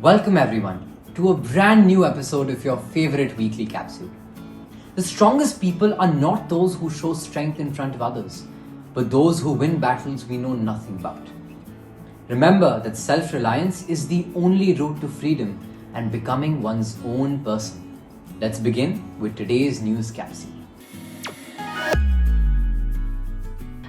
Welcome everyone to a brand new episode of your favorite weekly capsule. The strongest people are not those who show strength in front of others, but those who win battles we know nothing about. Remember that self-reliance is the only route to freedom and becoming one's own person. Let's begin with today's news capsule.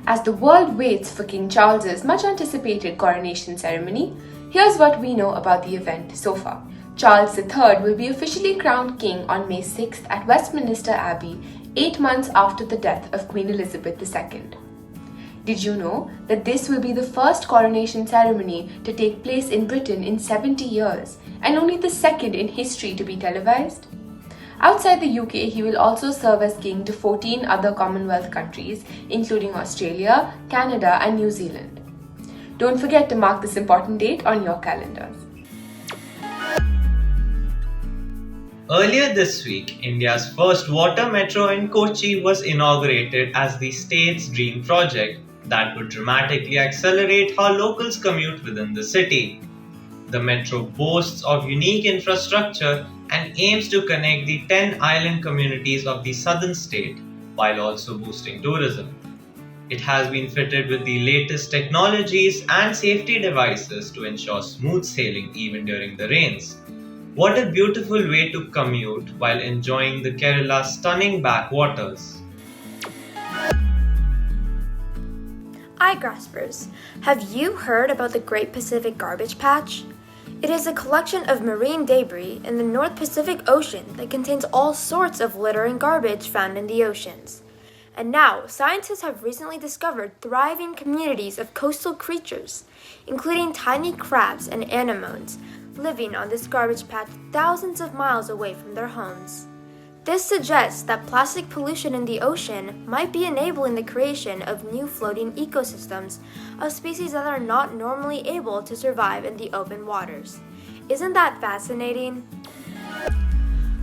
As the world waits for King Charles's much anticipated coronation ceremony, here's what we know about the event so far. Charles III will be officially crowned king on May 6th at Westminster Abbey, 8 months after the death of Queen Elizabeth II. Did you know that this will be the first coronation ceremony to take place in Britain in 70 years and only the second in history to be televised? Outside the UK, he will also serve as king to 14 other Commonwealth countries, including Australia, Canada, and New Zealand. Don't forget to mark this important date on your calendars. Earlier this week, India's first water metro in Kochi was inaugurated as the state's dream project that would dramatically accelerate how locals commute within the city. The metro boasts of unique infrastructure and aims to connect the 10 island communities of the southern state while also boosting tourism. It has been fitted with the latest technologies and safety devices to ensure smooth sailing even during the rains. What a beautiful way to commute while enjoying the Kerala's stunning backwaters. Igraspers, have you heard about the Great Pacific Garbage Patch? It is a collection of marine debris in the North Pacific Ocean that contains all sorts of litter and garbage found in the oceans. And now, scientists have recently discovered thriving communities of coastal creatures, including tiny crabs and anemones, living on this garbage patch thousands of miles away from their homes. This suggests that plastic pollution in the ocean might be enabling the creation of new floating ecosystems of species that are not normally able to survive in the open waters. Isn't that fascinating?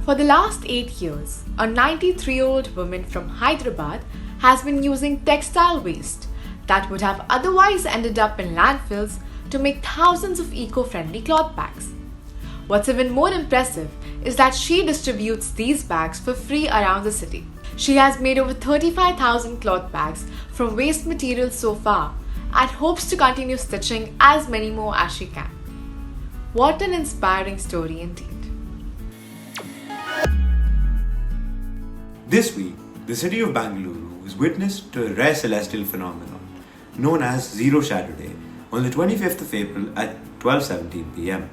For the last 8 years, a 93-year-old woman from Hyderabad has been using textile waste that would have otherwise ended up in landfills to make thousands of eco-friendly cloth bags. What's even more impressive is that she distributes these bags for free around the city. She has made over 35,000 cloth bags from waste materials so far and hopes to continue stitching as many more as she can. What an inspiring story indeed. This week, the city of Bengaluru was witness to a rare celestial phenomenon known as Zero Shadow Day on the 25th of April at 12:17 pm.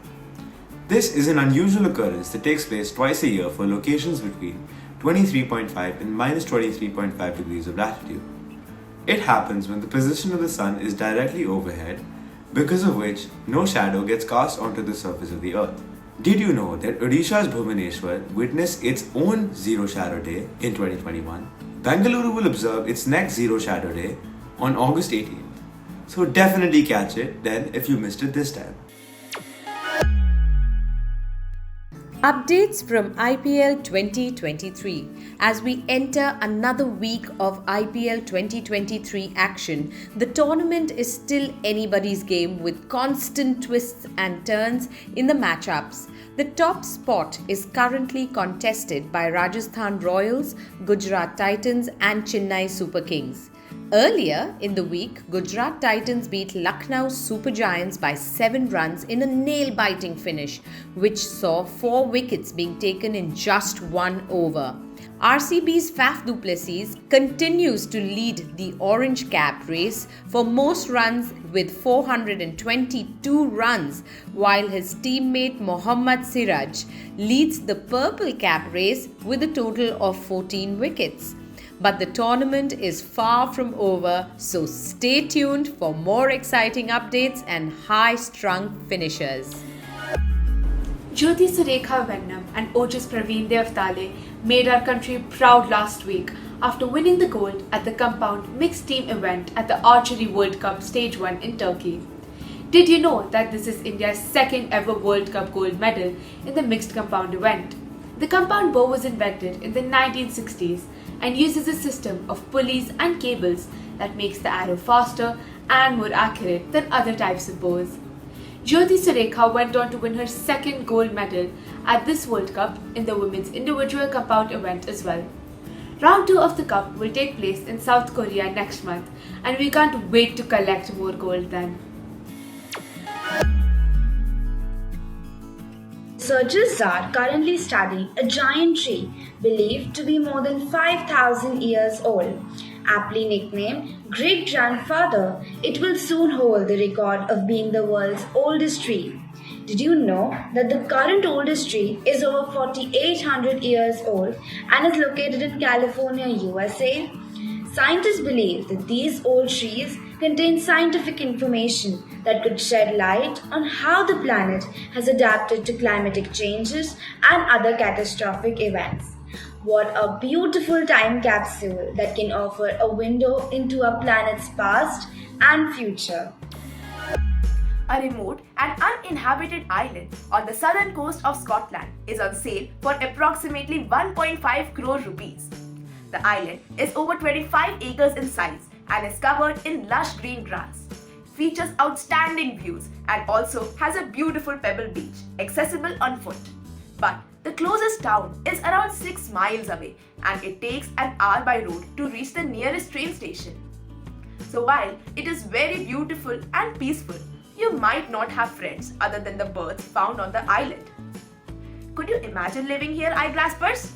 This is an unusual occurrence that takes place twice a year for locations between 23.5 and minus 23.5 degrees of latitude. It happens when the position of the sun is directly overhead, because of which no shadow gets cast onto the surface of the earth. Did you know that Odisha's Bhubaneswar witnessed its own Zero Shadow Day in 2021? Bengaluru will observe its next Zero Shadow Day on August 18th. So definitely catch it then if you missed it this time. Updates from IPL 2023. As we enter another week of IPL 2023 action, the tournament is still anybody's game with constant twists and turns in the matchups. The top spot is currently contested by Rajasthan Royals, Gujarat Titans and Chennai Super Kings. Earlier in the week, Gujarat Titans beat Lucknow Super Giants by 7 runs in a nail-biting finish, which saw 4 wickets being taken in just 1 over. RCB's Faf du Plessis continues to lead the orange cap race for most runs with 422 runs, while his teammate Mohammad Siraj leads the purple cap race with a total of 14 wickets. But the tournament is far from over, so stay tuned for more exciting updates and high-strung finishes. Jyoti Surekha Vennam and Ojas Praveen Devtale made our country proud last week after winning the gold at the compound mixed team event at the Archery World Cup Stage 1 in Turkey. Did you know that this is India's second ever World Cup gold medal in the mixed compound event? The compound bow was invented in the 1960s and uses a system of pulleys and cables that makes the arrow faster and more accurate than other types of bows. Jyoti Surekha went on to win her second gold medal at this World Cup in the women's individual compound event as well. Round 2 of the Cup will take place in South Korea next month, and we can't wait to collect more gold then. Researchers are currently studying a giant tree believed to be more than 5,000 years old. Aptly nicknamed Great Grandfather, it will soon hold the record of being the world's oldest tree. Did you know that the current oldest tree is over 4,800 years old and is located in California, USA? Scientists believe that these old trees contain scientific information that could shed light on how the planet has adapted to climatic changes and other catastrophic events. What a beautiful time capsule that can offer a window into our planet's past and future. A remote and uninhabited island on the southern coast of Scotland is on sale for approximately 1.5 crore rupees. The island is over 25 acres in size and is covered in lush green grass. Features outstanding views and also has a beautiful pebble beach accessible on foot. But the closest town is around 6 miles away and it takes an hour by road to reach the nearest train station. So while it is very beautiful and peaceful, you might not have friends other than the birds found on the island. Could you imagine living here, Igraaspers?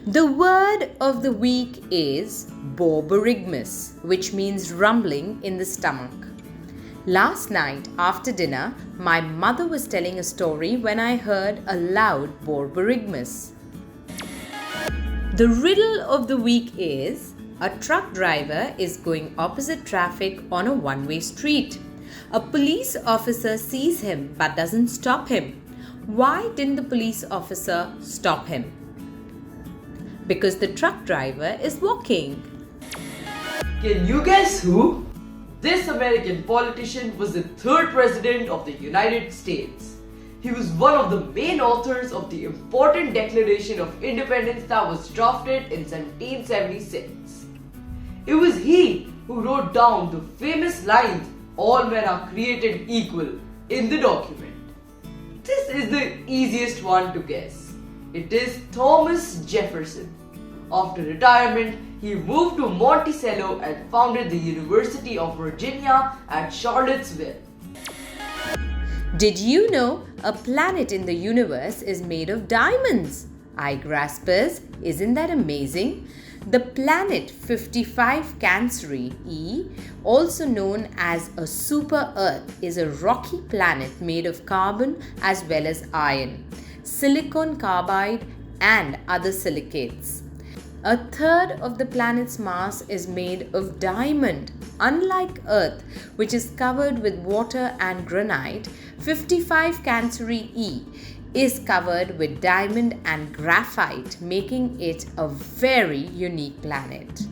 The word of the week is borborygmus, which means rumbling in the stomach. Last night after dinner, my mother was telling a story when I heard a loud borborygmus. The riddle of the week is: a truck driver is going opposite traffic on a one-way street. A police officer sees him but doesn't stop him. Why didn't the police officer stop him? Because the truck driver is walking. Can you guess who? This American politician was the third president of the United States. He was one of the main authors of the important Declaration of Independence that was drafted in 1776. It was he who wrote down the famous lines, "All men are created equal," in the document. This is the easiest one to guess. It is Thomas Jefferson. After retirement, he moved to Monticello and founded the University of Virginia at Charlottesville. Did you know a planet in the universe is made of diamonds? Igraspers, isn't that amazing? The planet 55 Cancri E, also known as a super Earth, is a rocky planet made of carbon as well as iron, silicon carbide and other silicates. A third of the planet's mass is made of diamond. Unlike Earth, which is covered with water and granite, 55 Cancri E is covered with diamond and graphite, making it a very unique planet.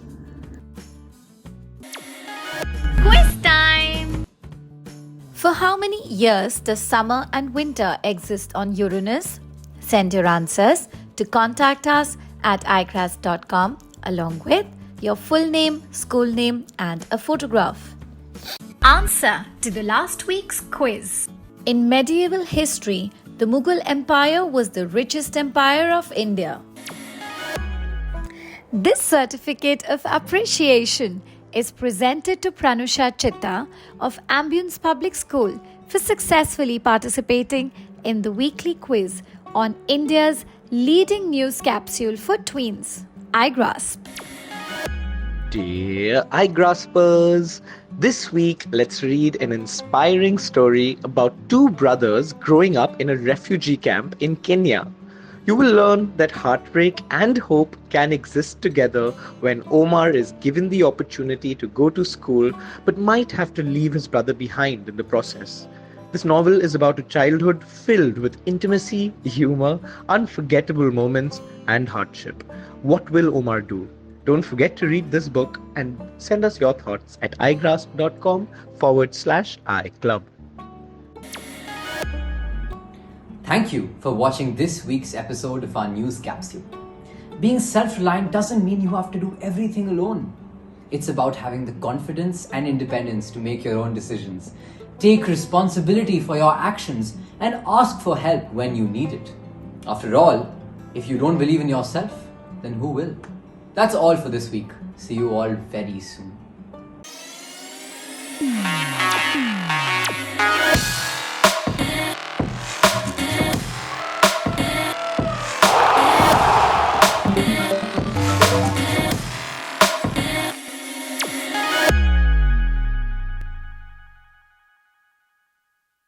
Quiz time! For how many years does summer and winter exist on Uranus? Send your answers to contact us at igraasp.com along with your full name, school name and a photograph. Answer to the last week's quiz. In medieval history, the Mughal Empire was the richest empire of India. This certificate of appreciation is presented to Pranusha Chitta of Ambience Public School for successfully participating in the weekly quiz on India's leading news capsule for tweens, Igraasp. Dear Igraaspers, this week let's read an inspiring story about two brothers growing up in a refugee camp in Kenya. You will learn that heartbreak and hope can exist together when Omar is given the opportunity to go to school but might have to leave his brother behind in the process. This novel is about a childhood filled with intimacy, humor, unforgettable moments, and hardship. What will Omar do? Don't forget to read this book and send us your thoughts at igraasp.com/iClub. Thank you for watching this week's episode of our news capsule. Being self-reliant doesn't mean you have to do everything alone. It's about having the confidence and independence to make your own decisions Take responsibility for your actions and ask for help when you need it. After all, if you don't believe in yourself, then who will? That's all for this week. See you all very soon.